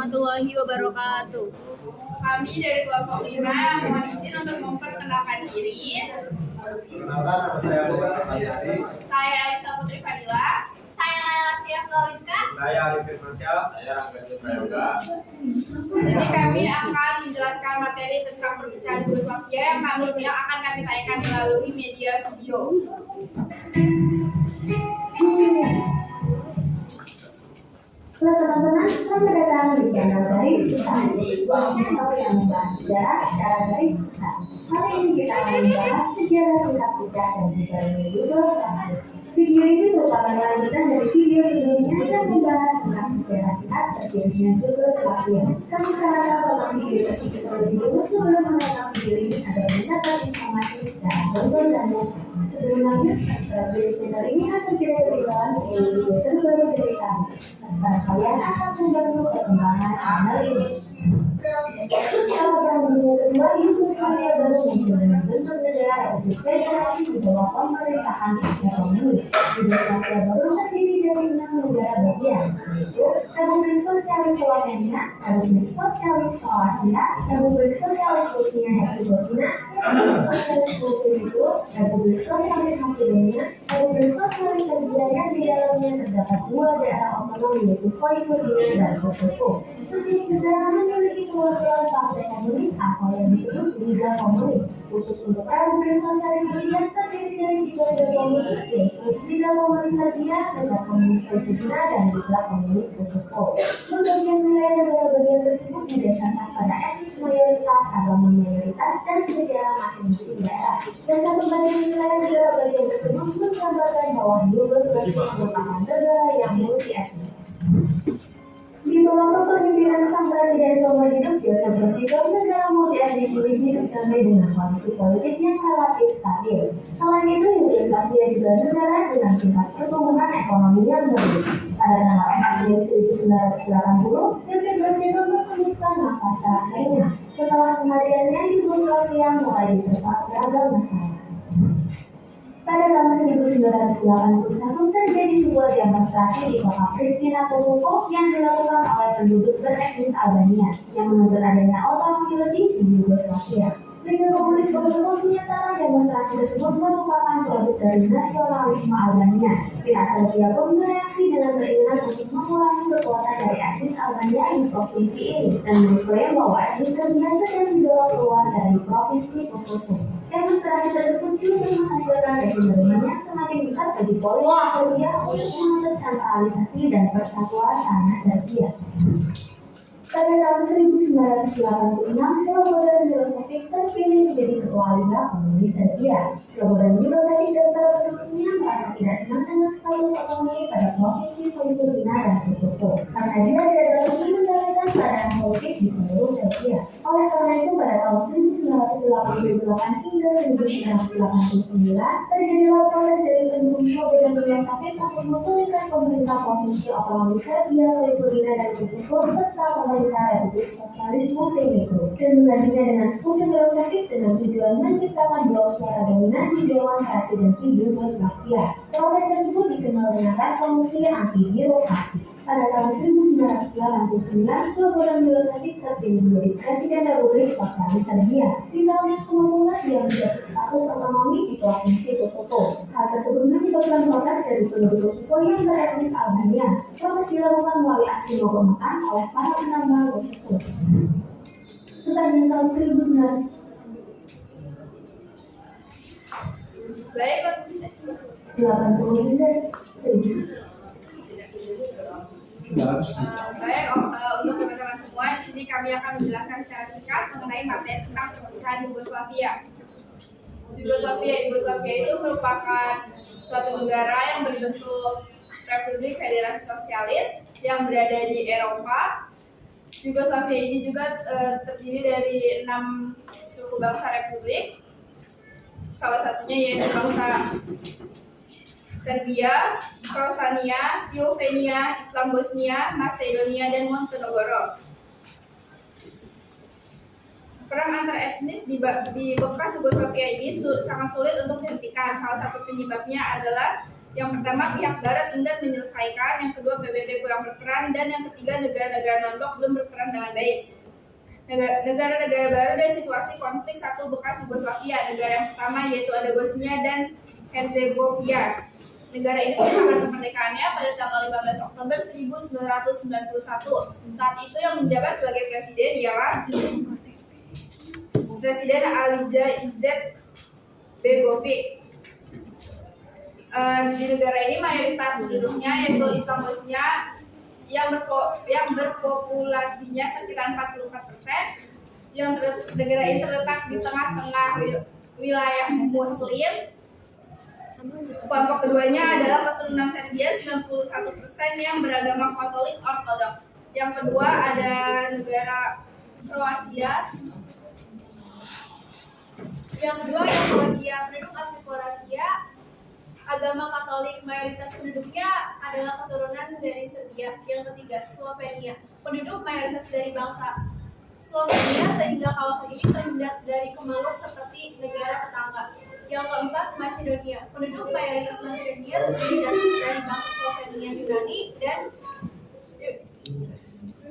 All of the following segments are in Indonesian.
warahmatullahi wabarakatuh. Kami dari kelompok 5 mohon izin untuk memperkenalkan diri. Perkenalkan, nama saya Muhammad Fahyari. Saya Alisa Putri Fadila. Saya Laila Fiaf Lauliska. Saya Arif Firmansyah. Saya Rangga Prayoga. Di sini kami akan menjelaskan materi tentang perpecahan Yugoslavia yang akan kami tanyakan melalui media video. Halo teman-teman, selamat datang di channel Garis Besar, channel yang membahas sejarah secara garis besar. Hari ini kita akan membahas sejarah singkat pecah dan sejarahnya Yugoslavia. Video ini merupakan lanjutan dari video sebelumnya yang membahas tentang sejarah singkat terjadinya Yugoslavia. Kami sarankan menonton video tersebut terlebih dahulu sebelum menonton video ini agar mendapat informasi secara benar dan lengkap. Sebelum lanjut, subscribe video channel ini akan tidak ketinggalan video terbaru dari kami. Serta kalian akan membantu perkembangan channel ini. Saat dunia kedua, Yugoslavia baru muncul dengan bentuk negara yaitu federasi di bawah pemerintahan komunis. Yugoslavia baru terdiri dari 6 negara bagian, yaitu Republik Sosialis Slovenia, Republik Sosialis Kroasia, Republik Sosialis Bosnia Herzegovina, Republik Sosialis Montenegro, Republik Sosialis Makedonia, Republik Sosialis Serbia yang di dalamnya terdapat 2 daerah otonom yaitu Vojvodina dan Kosovo. Setiap negara memiliki perwakilan partai komunis atau yang disebut Liga Komunis. Khusus untuk Republik Sosialis Serbia terdiri dari 3 liga komunis yaitu Liga Komunis Serbia, Liga Komunis Vojvodina, dan Liga Komunis Kosovo. Pembagian wilayah negara bagian tersebut didasarkan pada etnis mayoritas, agama mayoritas, dan sejarah masing-masing daerah. Dasar pembagian wilayah negara bagian tersebut menggambarkan bahwa Yugoslavia merupakan negara yang multi etnis. Di bawah kepemimpinan sang presiden seumur hidup Josip Broz Tito, negara multi etnis ini hidup damai dengan kondisi politik yang relatif stabil. Selain itu, Yugoslavia juga negara dengan tingkat pertumbuhan ekonomi yang bagus. Pada tanggal 4 Juli 1980, Josip Broz Tito menghembuskan nafas terakhirnya. Setelah kematiannya, Yugoslavia mulai diterpa beragam masalah. Pada tahun 1981 terjadi sebuah demonstrasi di kota Pristina, Kosovo yang dilakukan oleh penduduk beretnis Albania yang menuntut adanya otonomi lebih di Yugoslavia. Liga Komunis Kosovo menyatakan demonstrasi tersebut merupakan produk dari nasionalisme Albania. Pihak Serbia pun bereaksi dengan keinginan untuk mengurangi kekuatan dari etnis Albania di provinsi ini dan mengklaim bahwa etnis Serbia sedang didorong keluar dari provinsi Kosovo. Demonstrasi tersebut juga menghasilkan ekonomi yang semakin besar bagi politik Serbia untuk menuntut sentralisasi dan persatuan tanah Serbia. Pada tahun 1986, Slobodan Milosevic terpilih menjadi ketua Liga Komunis Serbia. Slobodan Milosevic dan para pendukungnya merasa tidak senang dengan status otonomi pada provinsi Vojvodina dan Kosovo, karena dia tidak dapat mengendalikan keadaan politik di seluruh Serbia. Oleh karena itu, pada tahun 1988 hingga 1989, terjadilah proses dari pendukung Slobodan Milosevic untuk memulihkan pemerintah provinsi otonomi Serbia, Vojvodina dan Kosovo serta pemerintah Republik Sosialis Montenegro dan menggantinya dengan sekutu Milosevic dengan tujuan menciptakan blok suara dominan di Dewan Presidensi Yugoslavia. Proses tersebut dikenal dengan revolusi anti-birokrasi. Pada tahun 1989, Slobodan Milosevic terpilih menjadi Presiden Republik Sosialis Serbia. Di tahun yang semula dia mendapat status otonomi di provinsi Kosovo. Hal tersebut menyebabkan protes dari penduduk Kosovo yang beretnis Albania. Protes dilakukan melalui aksi mogok makan oleh para penambang Kosovo. Sepanjang tahun 1980 hingga 1000. Baik, untuk teman-teman semua, di sini kami akan menjelaskan secara singkat mengenai materi tentang perpecahan Yugoslavia. Yugoslavia itu merupakan suatu negara yang berbentuk Republik Federasi Sosialis yang berada di Eropa. Yugoslavia ini juga terdiri dari 6 suku bangsa republik. Salah satunya yaitu bangsa Serbia, Kroasia, Slovenia, Islam Bosnia, Macedonia, dan Montenegro. Perang antar etnis di bekas Yugoslavia ini sangat sulit untuk dihentikan. Salah satu penyebabnya adalah Yang pertama, pihak barat enggan menyelesaikan, yang kedua, PBB kurang berperan, dan yang ketiga, negara-negara non-blok belum berperan dengan baik. Negara-negara baru dan situasi konflik satu bekas Yugoslavia. Negara yang pertama yaitu ada Bosnia dan Herzegovina. Negara ini menetapkan kemerdekaannya pada tanggal 15 Oktober 1991. Saat itu yang menjabat sebagai presiden ialah Presiden Alija Izetbegovic. Di negara ini mayoritas penduduknya yaitu Islam Bosnia yang berpopulasinya sekitar 44%. Negara ini terletak di tengah-tengah wilayah Muslim. Kelompok keduanya adalah keturunan Serbia 91% yang beragama Katolik Ortodoks. Yang kedua ada negara Kroasia. Penduduk asli Kroasia agama Katolik, mayoritas penduduknya adalah keturunan dari Serbia. Yang ketiga, Slovenia. Penduduk mayoritas dari bangsa Slovenia sehingga kawasan ini terhindar dari kemelut seperti negara tetangga. Yang keempat, Macedonia. Penduduk mayoritas Macedonia terdiri dari bangsa Slovenia, Yunani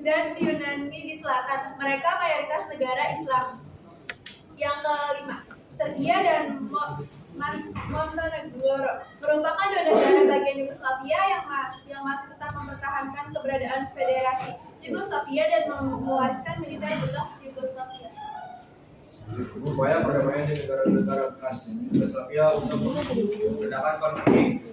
dan Yunani di selatan. Mereka mayoritas negara Islam. Yang kelima, Serbia dan Montenegro merupakan dua negara bagian Yugoslavia yang masih tetap mempertahankan keberadaan Federasi Yugoslavia dan mewariskan militer bekas Yugoslavia. Upaya perdamaian di negara-negara bekas Yugoslavia untuk meredakan konflik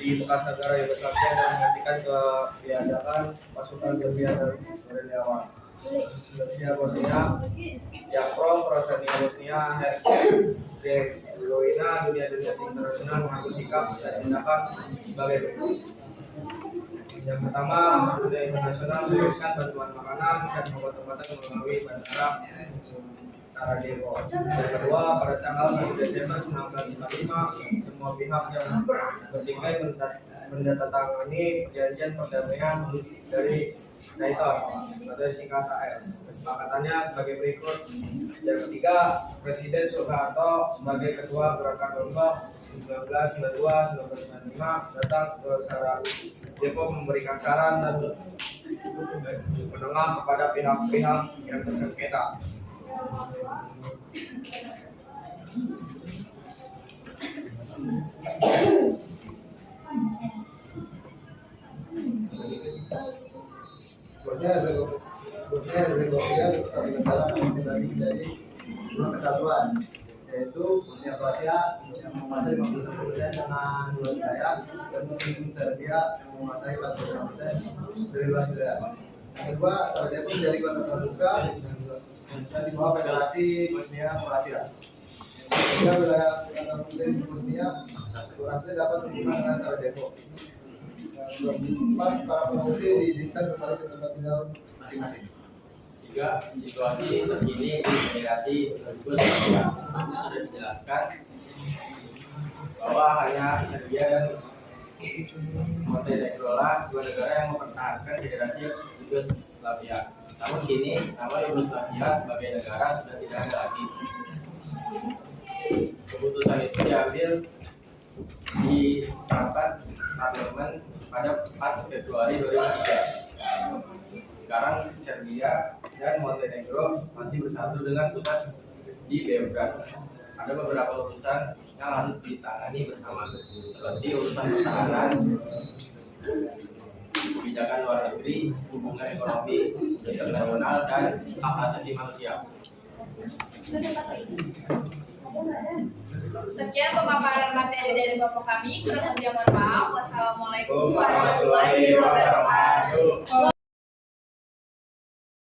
di bekas negara Yugoslavia dan memastikan ketiadaan pasukan Serbia dan gerilyawan. Serbia Bosnia, yang pro-Serbia Bosnia, Herzegovina, dunia internasional mengambil sikap dan tindakan sebagai berikut. Yang pertama, dunia internasional memberikan bantuan makanan dan obat-obatan melalui bandara Sarajevo. Yang kedua, pada tanggal 1 Desember 1945, semua pihak yang bertikai menandatangani perjanjian perdamaian dari Dayton atau disingkat AS. Kesepakatannya sebagai berikut. Yang ketiga, Presiden Soeharto sebagai ketua gerakan Lombok 1992-1995 datang ke Sarajevo memberikan saran dan menengah kepada pihak-pihak yang bersengketa. Bosnia Herzegovina satu negara yang menjadi sebuah kesatuan, yaitu Bosnia Kroasia yang menguasai 51% dengan luas wilayah dan Serbia yang menguasai 46% dari luas wilayah. Yang kedua, Sarajevo menjadi kota terbuka dan di bawah Federasi Bosnia Kroasia. Yang ketiga, wilayah kota muslim Bosnia Kroasia dapat terhubung dengan Sarajevo. Keempat, para pengungsi diizinkan kembali ke tempat tinggal masing-masing. Tiga, situasi terkini di Federasi Yugoslavia sudah dijelaskan bahwa hanya Serbia dan Montenegro dua negara yang mempertahankan Federasi Yugoslavia. Namun kini nama Yugoslavia sebagai negara sudah tidak ada lagi. Keputusan itu diambil di rapat parlemen pada 4 Februari 2003. Sekarang Serbia dan Montenegro masih bersatu dengan pusat di Beograd. Ada beberapa urusan yang harus ditangani bersama, seperti urusan pertahanan, kebijakan luar negeri, hubungan ekonomi internasional, dan hak asasi manusia. Sekian pemaparan materi dari Bapak kami. Kurang lebihnya mohon maaf. Wassalamualaikum warahmatullahi wabarakatuh.